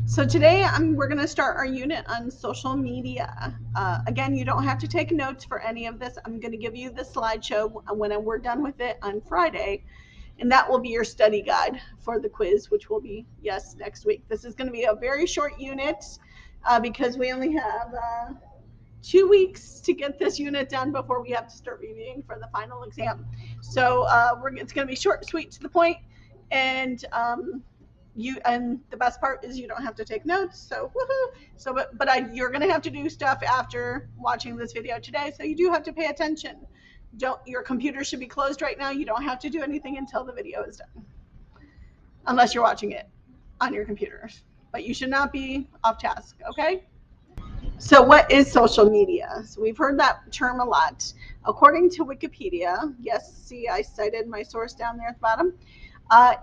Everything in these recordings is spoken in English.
So today we're going to start our unit on social media. Again, you don't have to take notes for any of this. I'm going to give you the slideshow when we're done with it on Friday, and that will be your study guide for the quiz, which will be, yes, next week. This is going to be a very short unit because we only have 2 weeks to get this unit done before we have to start reviewing for the final exam. So it's going to be short, sweet, to the point, and the best part is you don't have to take notes. So woohoo! So you're going to have to do stuff after watching this video today. So you do have to pay attention. Your computer should be closed right now. You don't have to do anything until the video is done, unless you're watching it on your computer. But you should not be off task. Okay. So what is social media? So we've heard that term a lot. According to Wikipedia, yes, see, I cited my source down there at the bottom.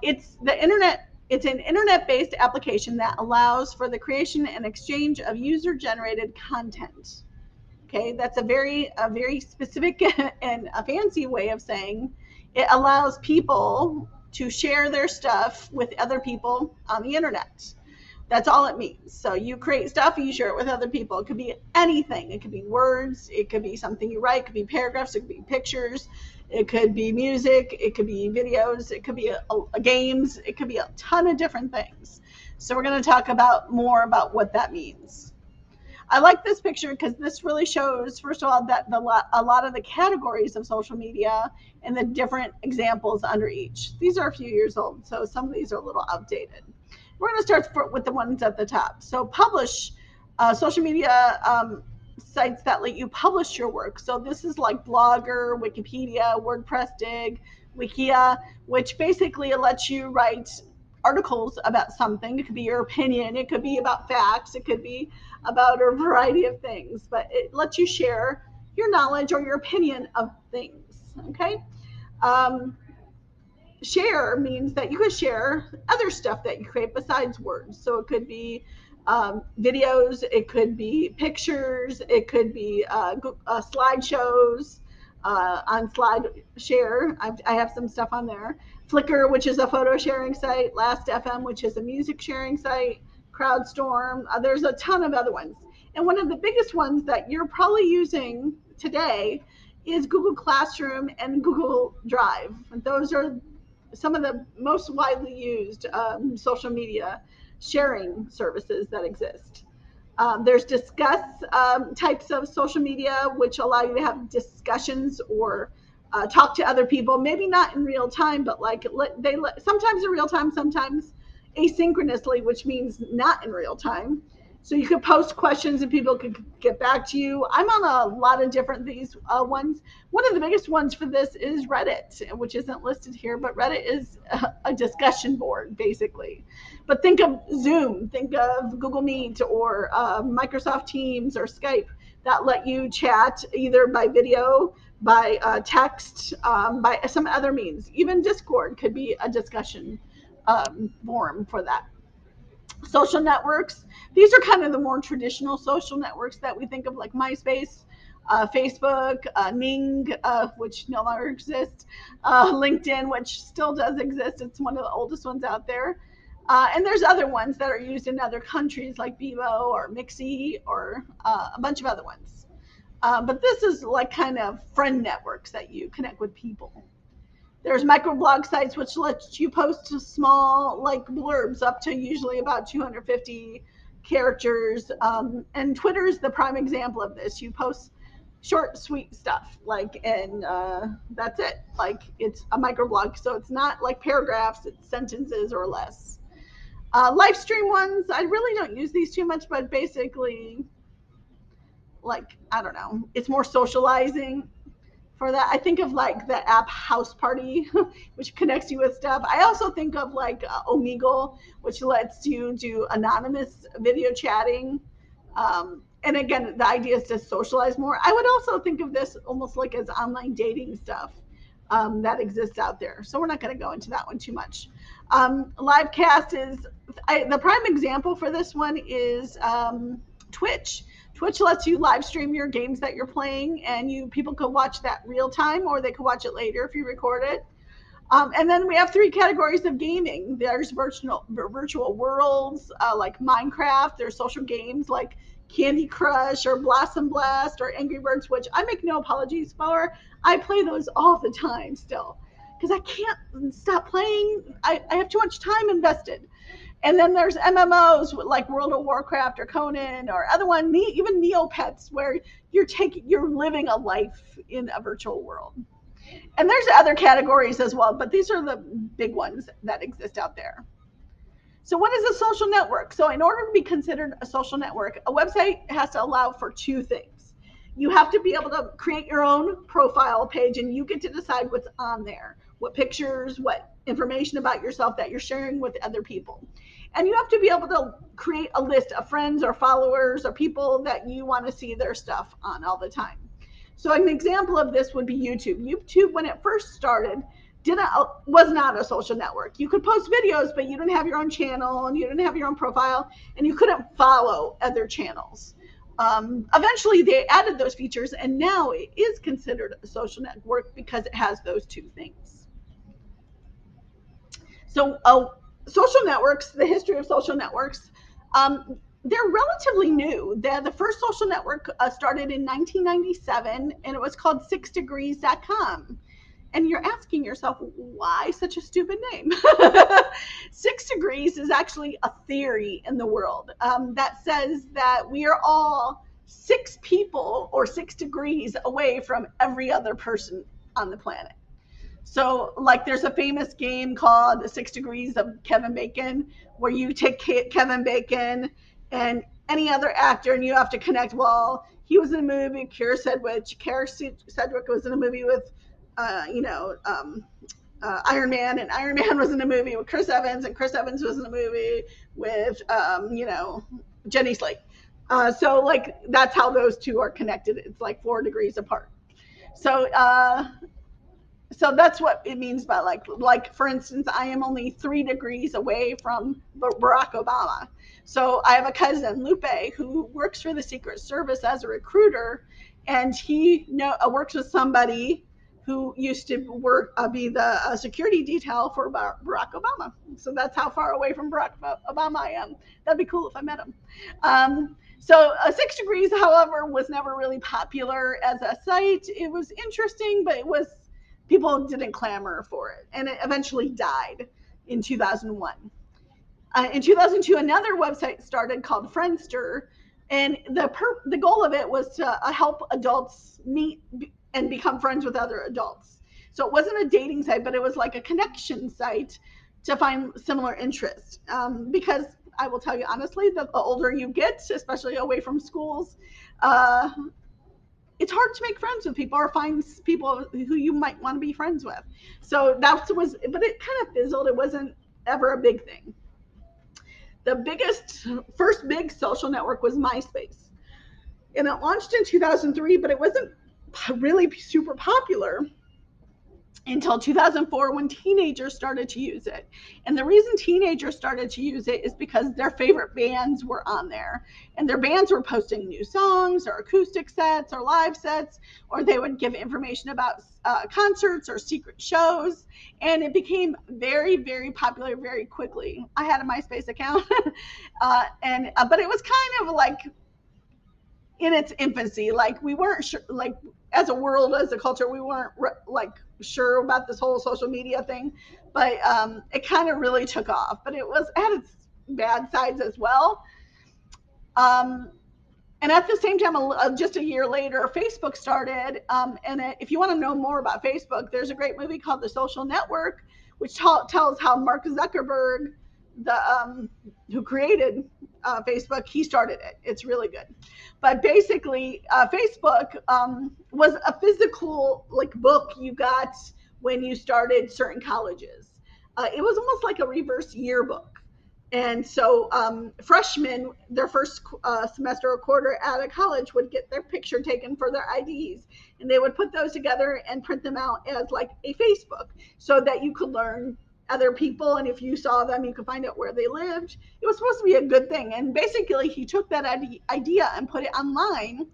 It's the internet. It's an internet-based application that allows for the creation and exchange of user-generated content. Okay, that's a very specific and a fancy way of saying it allows people to share their stuff with other people on the internet. That's all it means. So you create stuff and you share it with other people. It could be anything. It could be words. It could be something you write. It could be paragraphs. It could be pictures. It could be music. It could be videos. It could be games. It could be a ton of different things. So we're going to talk more about what that means. I like this picture because this really shows, first of all, that a lot of the categories of social media and the different examples under each. These are a few years old, so some of these are a little outdated. We're going to start with the ones at the top. So publish, social media sites that let you publish your work. So this is like Blogger, Wikipedia, WordPress, Dig, Wikia, which basically lets you write articles about something. It could be your opinion. It could be about facts. It could be about a variety of things. But it lets you share your knowledge or your opinion of things. Okay. Share means that you could share other stuff that you create besides words. So it could be videos, it could be pictures, it could be slideshows on SlideShare. I have some stuff on there. Flickr, which is a photo sharing site. Last.fm, which is a music sharing site. Crowdstorm. There's a ton of other ones. And one of the biggest ones that you're probably using today is Google Classroom and Google Drive. Those are some of the most widely used social media sharing services that exist. There's discuss types of social media, which allow you to have discussions or talk to other people, maybe not in real time, but sometimes in real time, sometimes asynchronously, which means not in real time. So you could post questions and people could get back to you. I'm on a lot of different these ones. One of the biggest ones for this is Reddit, which isn't listed here, but Reddit is a discussion board, basically. But think of Zoom, think of Google Meet or Microsoft Teams or Skype that let you chat either by video, by text, by some other means. Even Discord could be a discussion forum for that. Social networks, these are kind of the more traditional social networks that we think of, like MySpace, Facebook, Ning, which no longer exists, LinkedIn, which still does exist. It's one of the oldest ones out there. And there's other ones that are used in other countries like Bebo or Mixi or a bunch of other ones. But this is like kind of friend networks that you connect with people. There's microblog sites which lets you post small like blurbs up to usually about 250 characters. And Twitter is the prime example of this. You post short, sweet stuff, and that's it. Like it's a microblog, so it's not like paragraphs; it's sentences or less. Live stream ones, I really don't use these too much, but basically, like I don't know, it's more socializing for that. I think of like the app House Party, which connects you with stuff. I also think of like Omegle, which lets you do anonymous video chatting. And again, the idea is to socialize more. I would also think of this almost like as online dating stuff that exists out there. So we're not going to go into that one too much. Livecast is the prime example for this one is Twitch. Twitch lets you live stream your games that you're playing, and people could watch that real time, or they could watch it later if you record it. And then we have three categories of gaming. There's virtual worlds like Minecraft. There's social games like Candy Crush or Blossom Blast or Angry Birds, which I make no apologies for. I play those all the time still because I can't stop playing. I have too much time invested. And then there's MMOs like World of Warcraft or Conan or other one, even Neopets, where you're living a life in a virtual world. And there's other categories as well, but these are the big ones that exist out there. So what is a social network? So in order to be considered a social network, a website has to allow for two things. You have to be able to create your own profile page, and you get to decide what's on there, what pictures, what information about yourself that you're sharing with other people. And you have to be able to create a list of friends or followers or people that you want to see their stuff on all the time. So an example of this would be YouTube. YouTube, when it first started, was not a social network. You could post videos, but you didn't have your own channel and you didn't have your own profile, and you couldn't follow other channels. Eventually, they added those features, and now it is considered a social network because it has those two things. So, social networks, the history of social networks, they're relatively new. The first social network started in 1997, and it was called 6degrees.com. And you're asking yourself, why such a stupid name? 6 degrees is actually a theory in the world that says that we are all 6 people or 6 degrees away from every other person on the planet. So, like, there's a famous game called 6 Degrees of Kevin Bacon, where you take Kevin Bacon and any other actor, and you have to connect. Well, he was in a movie. Keira Sedgwick was in a movie with, Iron Man, and Iron Man was in a movie with Chris Evans, and Chris Evans was in a movie with, Jenny Slate. So, like, that's how those two are connected. It's like 4 degrees apart. So, so that's what it means by like for instance, I am only 3 degrees away from Barack Obama. So I have a cousin, Lupe, who works for the Secret Service as a recruiter, and he works with somebody who used to be the security detail for Barack Obama. So that's how far away from Barack Obama I am. That'd be cool if I met him. So 6 Degrees, however, was never really popular as a site. It was interesting, but people didn't clamor for it, and it eventually died in 2001. In 2002, another website started called Friendster, and the goal of it was to help adults meet and become friends with other adults. So it wasn't a dating site, but it was like a connection site to find similar interests. Because I will tell you honestly, the older you get, especially away from schools, it's hard to make friends with people or find people who you might want to be friends with. So but it kind of fizzled. It wasn't ever a big thing. The first big social network was MySpace. And it launched in 2003, but it wasn't really super popular until 2004 when teenagers started to use it. And the reason teenagers started to use it is because their favorite bands were on there, and their bands were posting new songs or acoustic sets or live sets, or they would give information about concerts or secret shows, and it became very, very popular very quickly. I had a MySpace account, but it was kind of like in its infancy. Like, we weren't sure, like, as a world, as a culture, we weren't like sure about this whole social media thing, but it kind of really took off. But it had its bad sides as well. And at the same time, just a year later, Facebook started. If you want to know more about Facebook, there's a great movie called The Social Network, which tells how Mark Zuckerberg, who created Facebook, he started it. It's really good. But basically, Facebook was a physical book you got when you started certain colleges. It was almost like a reverse yearbook. And so freshmen, their first semester or quarter out of college, would get their picture taken for their IDs. And they would put those together and print them out as like a Facebook so that you could learn other people. And if you saw them, you could find out where they lived. It was supposed to be a good thing. And basically, he took that idea and put it online.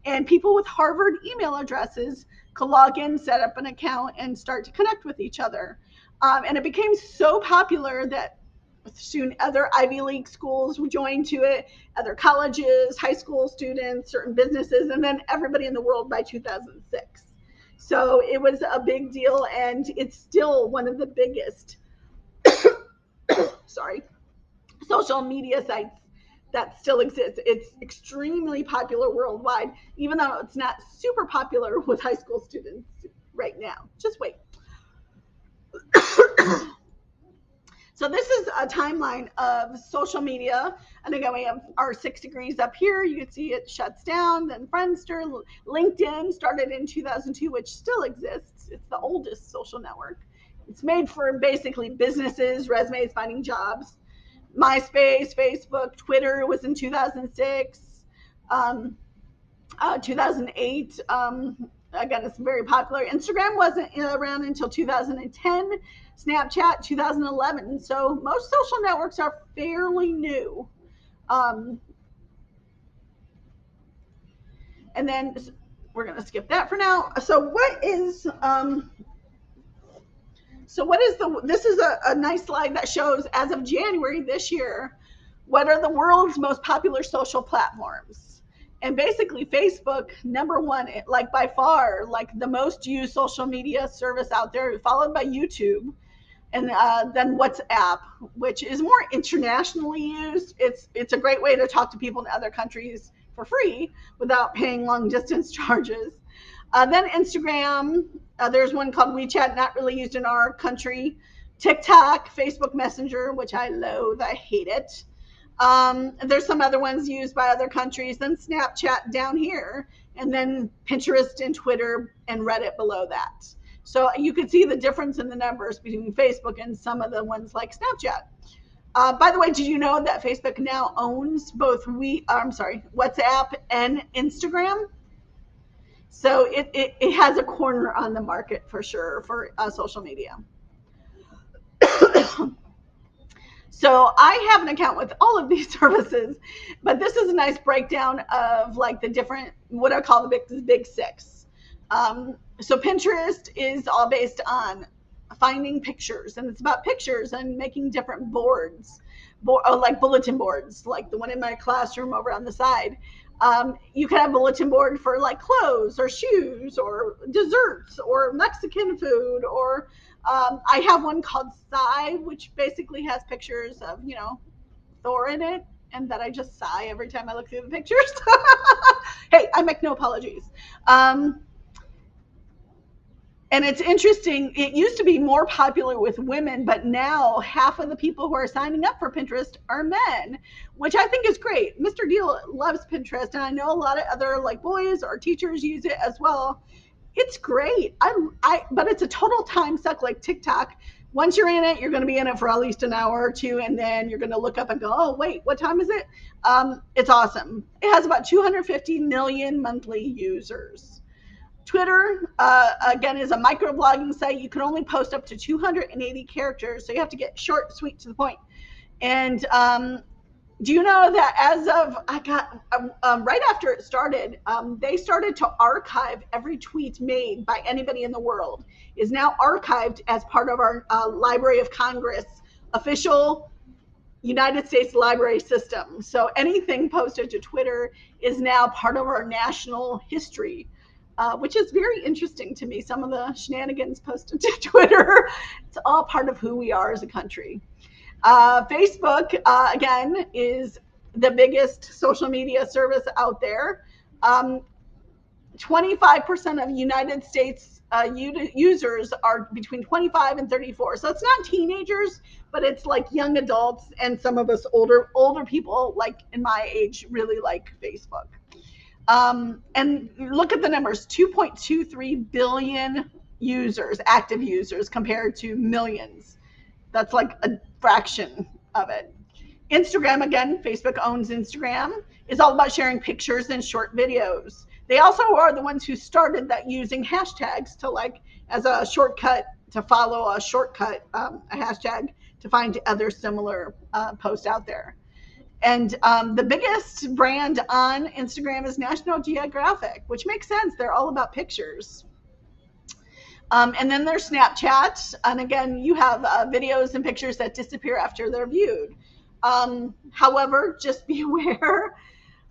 And people with Harvard email addresses could log in, set up an account, and start to connect with each other. And it became so popular that soon other Ivy League schools joined to it, other colleges, high school students, certain businesses, and then everybody in the world by 2006. So it was a big deal, and it's still one of the biggest, sorry, social media sites that still exists. It's extremely popular worldwide, even though it's not super popular with high school students right now. Just wait. So this is a timeline of social media. And again, we have our 6 degrees up here. You can see it shuts down. Then Friendster, LinkedIn started in 2002, which still exists. It's the oldest social network. It's made for basically businesses, resumes, finding jobs. MySpace, Facebook, Twitter was in 2006. 2008. Again, it's very popular. Instagram wasn't around until 2010. Snapchat 2011. So most social networks are fairly new. Um, and then we're going to skip that for now. This is a nice slide that shows as of January this year, what are the world's most popular social platforms? And basically Facebook, number one, like by far, like the most used social media service out there, followed by YouTube, and then WhatsApp, which is more internationally used. It's a great way to talk to people in other countries for free without paying long distance charges. Then Instagram. There's one called WeChat, not really used in our country. TikTok, Facebook Messenger, which I loathe. I hate it. There's some other ones used by other countries. Then Snapchat down here, and then Pinterest and Twitter and Reddit below that. So you can see the difference in the numbers between Facebook and some of the ones like Snapchat. By the way, did you know that Facebook now owns both WhatsApp and Instagram? So it has a corner on the market for sure for social media. So I have an account with all of these services, but this is a nice breakdown of like the different, what I call the big six. So Pinterest is all based on finding pictures, and it's about pictures and making different boards, like bulletin boards, like the one in my classroom over on the side. You can have a bulletin board for like clothes or shoes or desserts or Mexican food, or I have one called Sigh, which basically has pictures of, Thor in it, and that I just sigh every time I look through the pictures. Hey, I make no apologies. And it's interesting, it used to be more popular with women, but now half of the people who are signing up for Pinterest are men, which I think is great. Mr. Deal loves Pinterest, and I know a lot of other like boys or teachers use it as well. It's great. But it's a total time suck like TikTok. Once you're in it, you're going to be in it for at least an hour or two, and then you're going to look up and go, oh, wait, what time is it? It's awesome. It has about 250 million monthly users. Twitter, again, is a microblogging site. You can only post up to 280 characters, so you have to get short, sweet, to the point. And do you know that as of right after it started, they started to archive every tweet made by anybody in the world is now archived as part of our Library of Congress official United States library system. So anything posted to Twitter is now part of our national history. Which is very interesting to me. Some of the shenanigans posted to Twitter, it's all part of who we are as a country. Facebook, again, is the biggest social media service out there. 25% of United States users are between 25 and 34. So it's not teenagers, but it's like young adults, and some of us older people, like in my age, really like Facebook. And look at the numbers, 2.23 billion users, active users, compared to millions. That's like a fraction of it. Instagram, again, Facebook owns Instagram, is all about sharing pictures and short videos. They also are the ones who started that, using hashtags to like as a shortcut to follow a hashtag to find other similar posts out there. And the biggest brand on Instagram is National Geographic, which makes sense. They're all about pictures. And then there's Snapchat. And again, you have videos and pictures that disappear after they're viewed. However, just be aware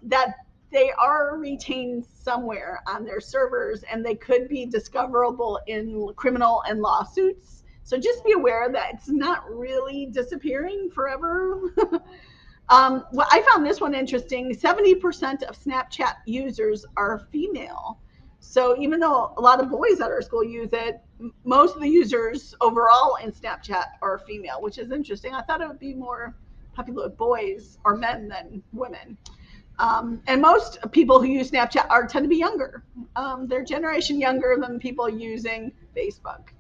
that they are retained somewhere on their servers and they could be discoverable in criminal and lawsuits. So just be aware that it's not really disappearing forever. Well, I found this one interesting. 70% of Snapchat users are female. So even though a lot of boys at our school use it, most of the users overall in Snapchat are female, which is interesting. I thought it would be more popular with boys or men than women. And most people who use Snapchat tend to be younger. They're generation younger than people using Facebook.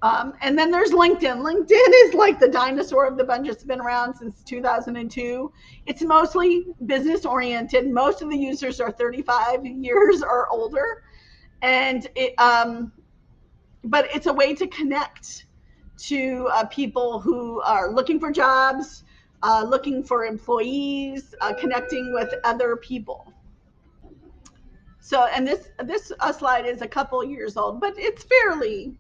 And then there's LinkedIn. LinkedIn is like the dinosaur of the bunch. It's been around since 2002. It's mostly business oriented. Most of the users are 35 years or older. And but it's a way to connect to people who are looking for jobs, looking for employees, connecting with other people. So, and this slide is a couple years old, but it's fairly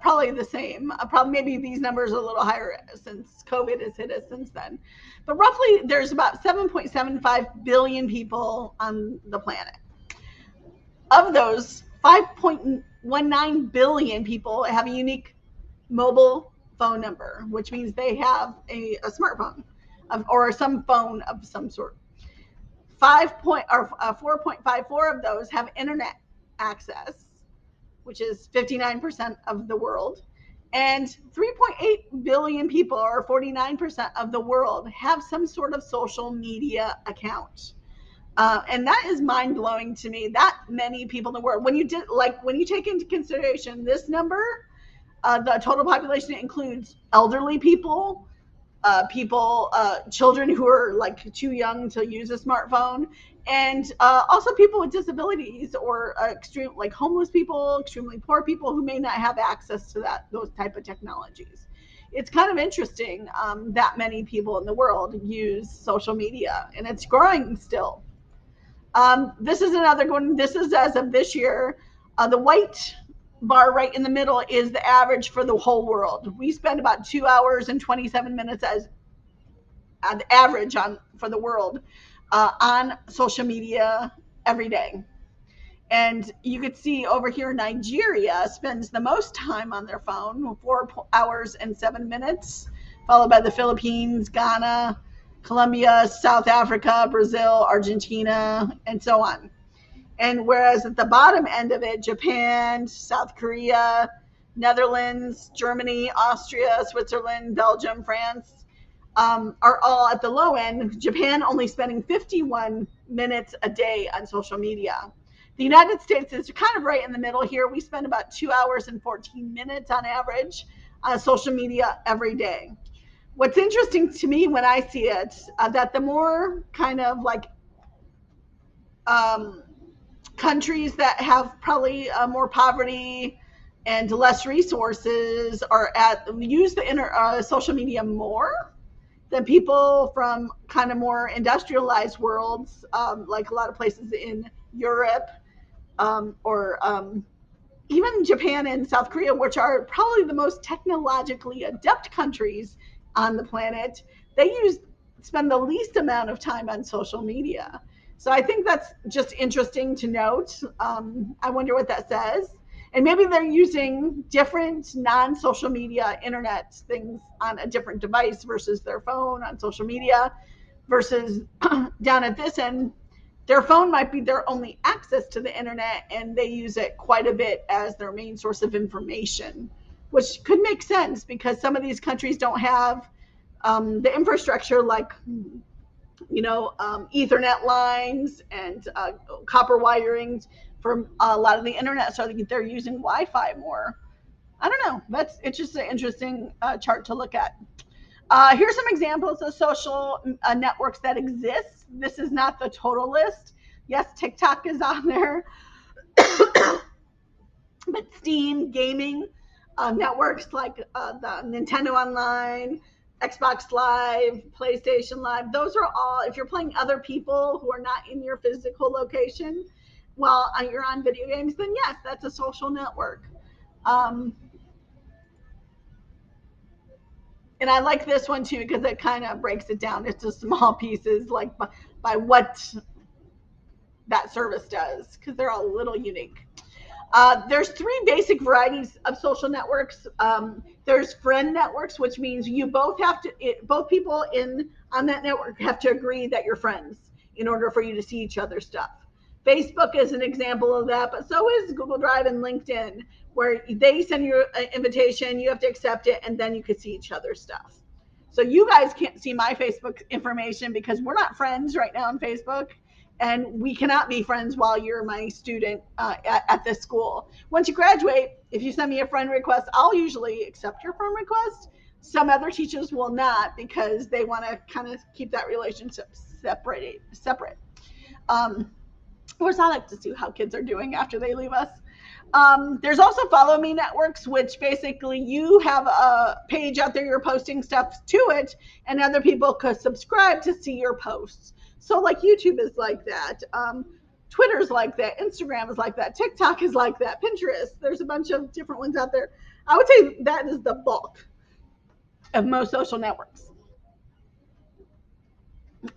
probably the same. Probably maybe these numbers are a little higher since COVID has hit us since then. But roughly, there's about 7.75 billion people on the planet. Of those, 5.19 billion people have a unique mobile phone number, which means they have a smartphone or some phone of some sort. 4.54 of those have internet access, which is 59% of the world. And 3.8 billion people, or 49% of the world, have some sort of social media account. And that is mind blowing to me. That many people in the world. When you take into consideration this number, the total population includes elderly people, children who are like too young to use a smartphone, and also people with disabilities or extreme, like homeless people, extremely poor people who may not have access to those type of technologies. It's kind of interesting that many people in the world use social media, and it's growing still. This is another one. This is as of this year. The white bar right in the middle is the average for the whole world. We spend about 2 hours and 27 minutes as an average for the world on social media every day. And you could see over here, Nigeria spends the most time on their phone, 4 hours and 7 minutes, followed by the Philippines, Ghana, Colombia, South Africa, Brazil, Argentina, and so on. And whereas at the bottom end of it, Japan, South Korea, Netherlands, Germany, Austria, Switzerland, Belgium, France are all at the low end. Japan only spending 51 minutes a day on social media. The United States is kind of right in the middle here. We spend about 2 hours and 14 minutes on average on social media every day. What's interesting to me when I see it, that the more kind of like countries that have probably more poverty and less resources use the social media more than people from kind of more industrialized worlds, like a lot of places in Europe, or even Japan and South Korea, which are probably the most technologically adept countries on the planet. They spend the least amount of time on social media. So I think that's just interesting to note. I wonder what that says. And maybe they're using different non-social media internet things on a different device versus their phone on social media, versus down at this end, their phone might be their only access to the internet and they use it quite a bit as their main source of information, which could make sense because some of these countries don't have the infrastructure like Ethernet lines and copper wiring for a lot of the internet, so they're using Wi-Fi more. I don't know. It's just an interesting chart to look at. Here's some examples of social networks that exist. This is not the total list. Yes, TikTok is on there, but Steam, gaming networks like the Nintendo Online, Xbox Live, PlayStation Live, those are all, if you're playing other people who are not in your physical location while you're on video games, then yes, that's a social network. Um, and I like this one too because it kind of breaks it down into small pieces, like by what that service does, because they're all a little unique. There's three basic varieties of social networks. There's friend networks, which means you both have to, both people in on that network have to agree that you're friends in order for you to see each other's stuff. Facebook is an example of that, but so is Google Drive and LinkedIn, where they send you an invitation, you have to accept it, and then you can see each other's stuff. So you guys can't see my Facebook information because we're not friends right now on Facebook, and we cannot be friends while you're my student at this school. Once you graduate, if you send me a friend request, I'll usually accept your friend request. Some other teachers will not because they want to kind of keep that relationship separate. Um, of course, I like to see how kids are doing after they leave us. There's also follow me networks, which basically you have a page out there, you're posting stuff to it, and other people could subscribe to see your posts. So, like YouTube is like that, Twitter's like that, Instagram is like that, TikTok is like that, Pinterest. There's a bunch of different ones out there. I would say that is the bulk of most social networks.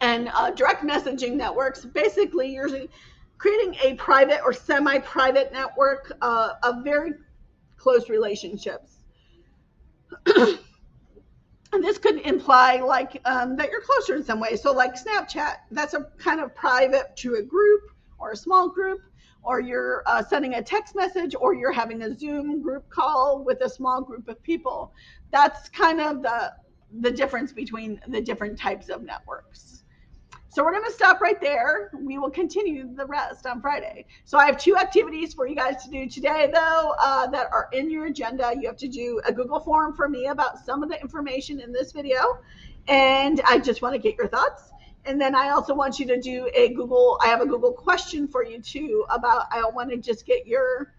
And direct messaging networks, basically, you're creating a private or semi private network of very close relationships. And this could imply like that you're closer in some way. So, like Snapchat, that's a kind of private to a group or a small group, or you're sending a text message, or you're having a Zoom group call with a small group of people. That's kind of the difference between the different types of networks. So we're going to stop right there. We will continue the rest on Friday. So I have two activities for you guys to do today, though, that are in your agenda. You have to do a Google form for me about some of the information in this video. And I just want to get your thoughts. And then I also want you to do I have a Google question for you too about, I want to just get your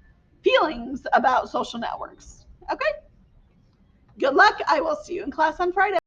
feelings about social networks. Okay. Good luck. I will see you in class on Friday.